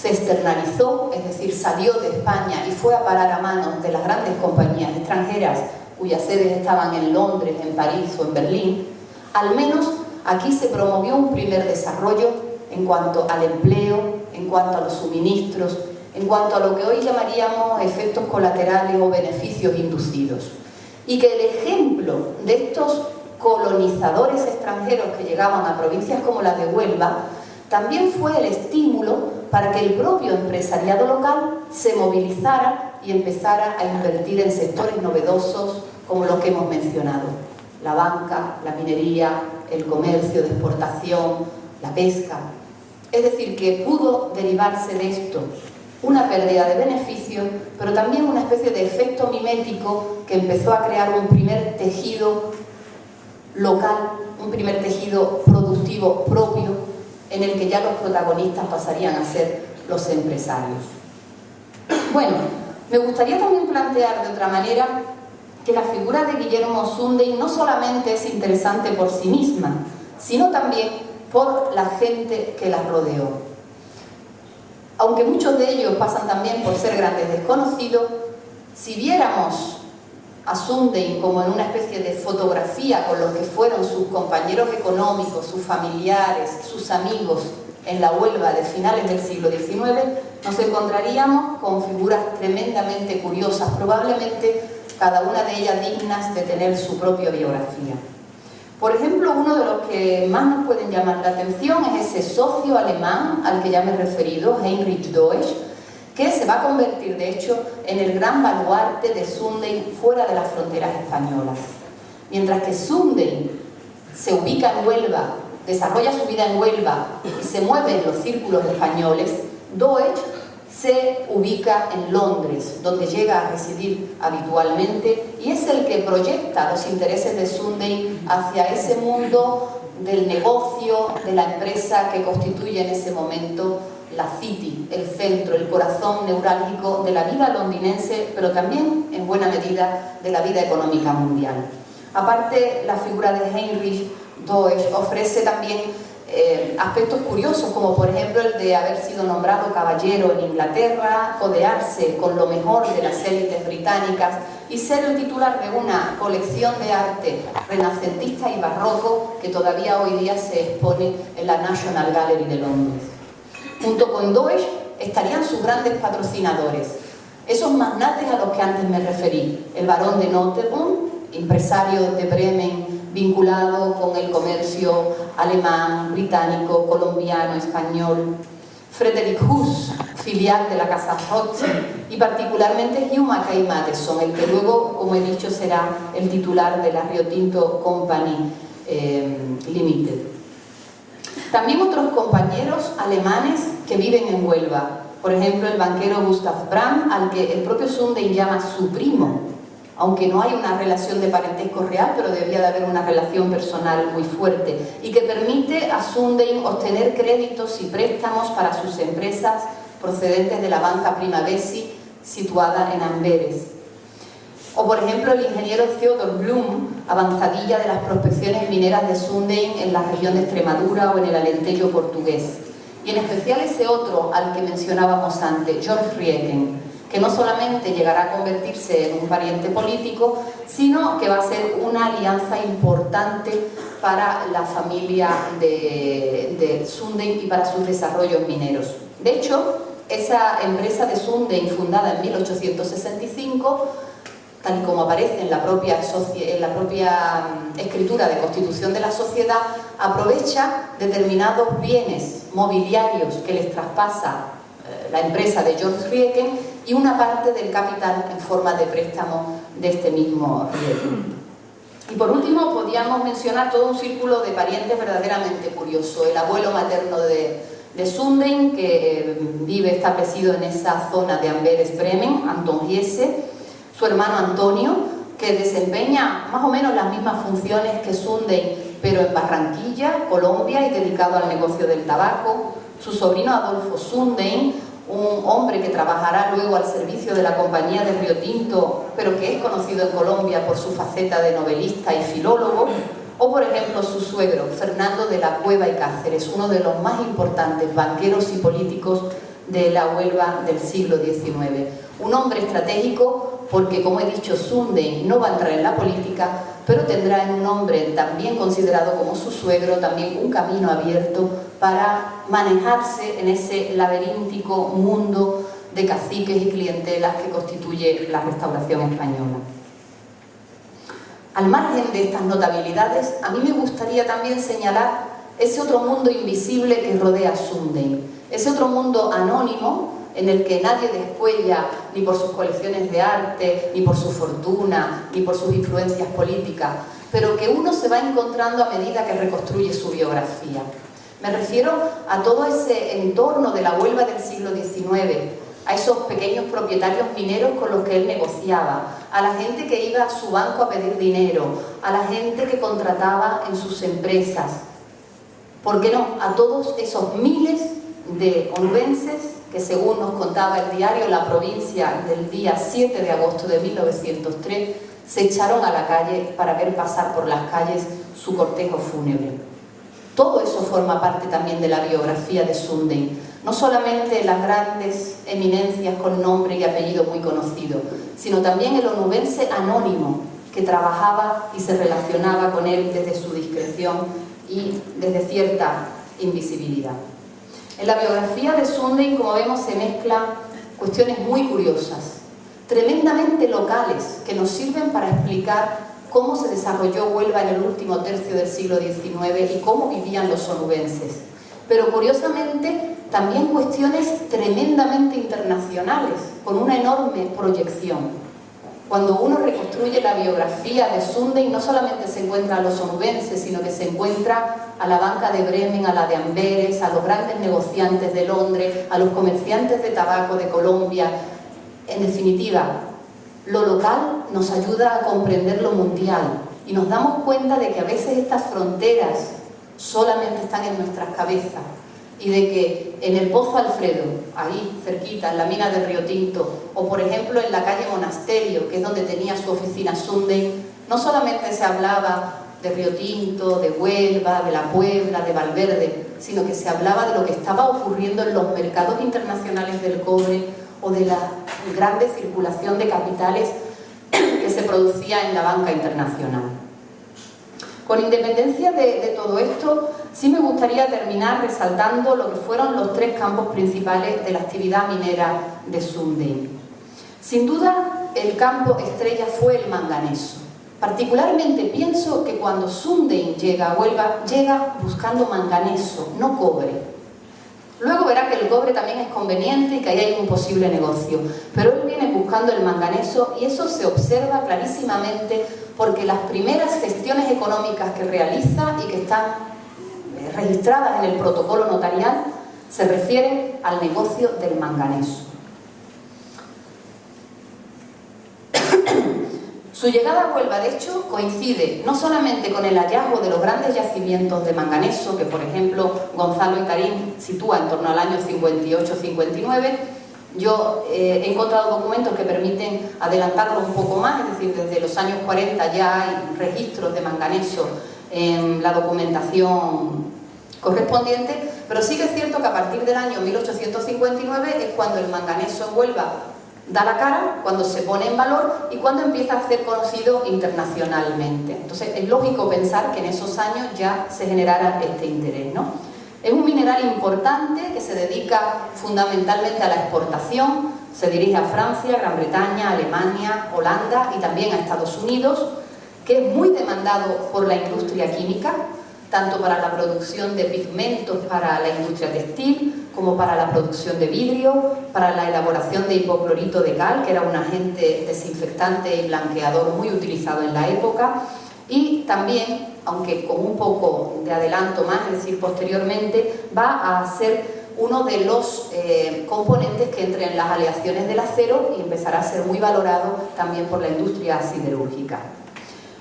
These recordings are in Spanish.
se externalizó, es decir, salió de España y fue a parar a manos de las grandes compañías extranjeras cuyas sedes estaban en Londres, en París o en Berlín, al menos aquí se promovió un primer desarrollo en cuanto al empleo, en cuanto a los suministros, en cuanto a lo que hoy llamaríamos efectos colaterales o beneficios inducidos. Y que el ejemplo de estos colonizadores extranjeros que llegaban a provincias como la de Huelva también fue el estímulo para que el propio empresariado local se movilizara y empezara a invertir en sectores novedosos como los que hemos mencionado: la banca, la minería, el comercio de exportación, la pesca. Es decir, que pudo derivarse de esto una pérdida de beneficio, pero también una especie de efecto mimético que empezó a crear un primer tejido local, un primer tejido productivo propio, en el que ya los protagonistas pasarían a ser los empresarios. Bueno, me gustaría también plantear de otra manera que la figura de Guillermo Sundin no solamente es interesante por sí misma, sino también por la gente que la rodeó. Aunque muchos de ellos pasan también por ser grandes desconocidos, si viéramos a Sundin como en una especie de fotografía con los que fueron sus compañeros económicos, sus familiares, sus amigos en la Huelva de finales del siglo XIX, nos encontraríamos con figuras tremendamente curiosas, probablemente cada una de ellas dignas de tener su propia biografía. Por ejemplo, uno de los que más nos pueden llamar la atención es ese socio alemán al que ya me he referido, Heinrich Deutsch, que se va a convertir, de hecho, en el gran baluarte de Sundin fuera de las fronteras españolas. Mientras que Sundin se ubica en Huelva, desarrolla su vida en Huelva y se mueve en los círculos españoles, Deutsch se ubica en Londres, donde llega a residir habitualmente, y es el que proyecta los intereses de Sundin hacia ese mundo del negocio, de la empresa que constituye en ese momento la City, el centro, el corazón neurálgico de la vida londinense, pero también, en buena medida, de la vida económica mundial. Aparte, la figura de Heinrich Deutsch ofrece también aspectos curiosos, como por ejemplo el de haber sido nombrado caballero en Inglaterra, codearse con lo mejor de las élites británicas y ser el titular de una colección de arte renacentista y barroco que todavía hoy día se expone en la National Gallery de Londres. Junto con Deutsch estarían sus grandes patrocinadores, esos magnates a los que antes me referí: el barón de Nottebohm, empresario de Bremen vinculado con el comercio alemán, británico, colombiano, español; Frederick Huss, filial de la casa Rothschild, y particularmente Hugh Mackay Madison, el que luego, como he dicho, será el titular de la Rio Tinto Company Limited. También otros compañeros alemanes que viven en Huelva, por ejemplo el banquero Gustav Brandt, al que el propio Sundin llama su primo, aunque no hay una relación de parentesco real, pero debía de haber una relación personal muy fuerte, y que permite a Sundin obtener créditos y préstamos para sus empresas procedentes de la banca Primavesi, situada en Amberes. O por ejemplo el ingeniero Theodor Blum, avanzadilla de las prospecciones mineras de Sundin en la región de Extremadura o en el Alentejo portugués. Y en especial ese otro al que mencionábamos antes, George Rieken, que no solamente llegará a convertirse en un pariente político, sino que va a ser una alianza importante para la familia de Sundin y para sus desarrollos mineros. De hecho, esa empresa de Sundin, fundada en 1865, tal y como aparece en la propia escritura de constitución de la sociedad, aprovecha determinados bienes mobiliarios que les traspasa la empresa de George Rieken y una parte del capital en forma de préstamo de este mismo Rieken. Y por último podríamos mencionar todo un círculo de parientes verdaderamente curioso: el abuelo materno de Sundin, que vive establecido en esa zona de Amberes, Bremen, Anton Giese; su hermano Antonio, que desempeña más o menos las mismas funciones que Sundin, pero en Barranquilla, Colombia, y dedicado al negocio del tabaco; su sobrino Adolfo Sundin, un hombre que trabajará luego al servicio de la compañía de Rio Tinto, pero que es conocido en Colombia por su faceta de novelista y filólogo; o por ejemplo su suegro, Fernando de la Cueva y Cáceres, uno de los más importantes banqueros y políticos de la Huelva del siglo XIX. Un hombre estratégico porque, como he dicho, Sundin no va a entrar en la política, pero tendrá en un hombre también considerado como su suegro también un camino abierto para manejarse en ese laberíntico mundo de caciques y clientelas que constituye la Restauración española. Al margen de estas notabilidades, a mí me gustaría también señalar ese otro mundo invisible que rodea a Sundin, ese otro mundo anónimo en el que nadie descuella ni por sus colecciones de arte, ni por su fortuna, ni por sus influencias políticas, pero que uno se va encontrando a medida que reconstruye su biografía. Me refiero a todo ese entorno de la Huelva del siglo XIX, a esos pequeños propietarios mineros con los que él negociaba, a la gente que iba a su banco a pedir dinero, a la gente que contrataba en sus empresas. ¿Por qué no? A todos esos miles de onubenses que, según nos contaba el diario La Provincia del día 7 de agosto de 1903, se echaron a la calle para ver pasar por las calles su cortejo fúnebre. Todo eso forma parte también de la biografía de Sundin, no solamente las grandes eminencias con nombre y apellido muy conocido, sino también el onubense anónimo que trabajaba y se relacionaba con él desde su discreción y desde cierta invisibilidad. En la biografía de Sundin, como vemos, se mezclan cuestiones muy curiosas, tremendamente locales, que nos sirven para explicar cómo se desarrolló Huelva en el último tercio del siglo XIX y cómo vivían los onubenses. Pero curiosamente también cuestiones tremendamente internacionales, con una enorme proyección. Cuando uno reconstruye la biografía de Sundin, no solamente se encuentra a los onubenses, sino que se encuentra a la banca de Bremen, a la de Amberes, a los grandes negociantes de Londres, a los comerciantes de tabaco de Colombia. En definitiva, lo local nos ayuda a comprender lo mundial y nos damos cuenta de que a veces estas fronteras solamente están en nuestras cabezas y de que en el Pozo Alfredo, ahí cerquita, en la mina de Río Tinto, o por ejemplo en la calle Monasterio, que es donde tenía su oficina Sundin, no solamente se hablaba de Río Tinto, de Huelva, de la Puebla, de Valverde, sino que se hablaba de lo que estaba ocurriendo en los mercados internacionales del cobre o de la grande circulación de capitales que se producía en la banca internacional. Con independencia de todo esto, sí me gustaría terminar resaltando lo que fueron los tres campos principales de la actividad minera de Sundin. Sin duda, el campo estrella fue el manganeso. Particularmente pienso que cuando Sundin llega a Huelva, llega buscando manganeso, no cobre. Luego verá que el cobre también es conveniente y que ahí hay un posible negocio. Pero él viene buscando el manganeso y eso se observa clarísimamente porque las primeras gestiones económicas que realiza y que están registradas en el protocolo notarial se refieren al negocio del manganeso. Su llegada a Huelva, de hecho, coincide no solamente con el hallazgo de los grandes yacimientos de manganeso, que por ejemplo Gonzalo Icarín sitúa en torno al año 58-59. Yo he encontrado documentos que permiten adelantarlo un poco más, es decir, desde los años 40 ya hay registros de manganeso en la documentación correspondiente, pero sí que es cierto que a partir del año 1859 es cuando el manganeso en Huelva da la cara, cuando se pone en valor y cuando empieza a ser conocido internacionalmente. Entonces es lógico pensar que en esos años ya se generara este interés, ¿no? Es un mineral importante que se dedica fundamentalmente a la exportación, se dirige a Francia, Gran Bretaña, Alemania, Holanda y también a Estados Unidos, que es muy demandado por la industria química, tanto para la producción de pigmentos para la industria textil, como para la producción de vidrio, para la elaboración de hipoclorito de cal, que era un agente desinfectante y blanqueador muy utilizado en la época, y también, aunque con un poco de adelanto más, es decir, posteriormente, va a ser uno de los componentes que entre en las aleaciones del acero y empezará a ser muy valorado también por la industria siderúrgica.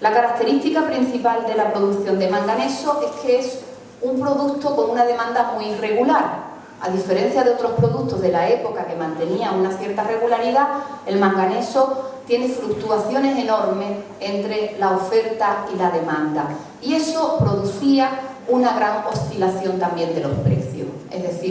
La característica principal de la producción de manganeso es que es un producto con una demanda muy irregular. A diferencia de otros productos de la época que mantenían una cierta regularidad, el manganeso tiene fluctuaciones enormes entre la oferta y la demanda. Y eso producía una gran oscilación también de los precios. Es decir,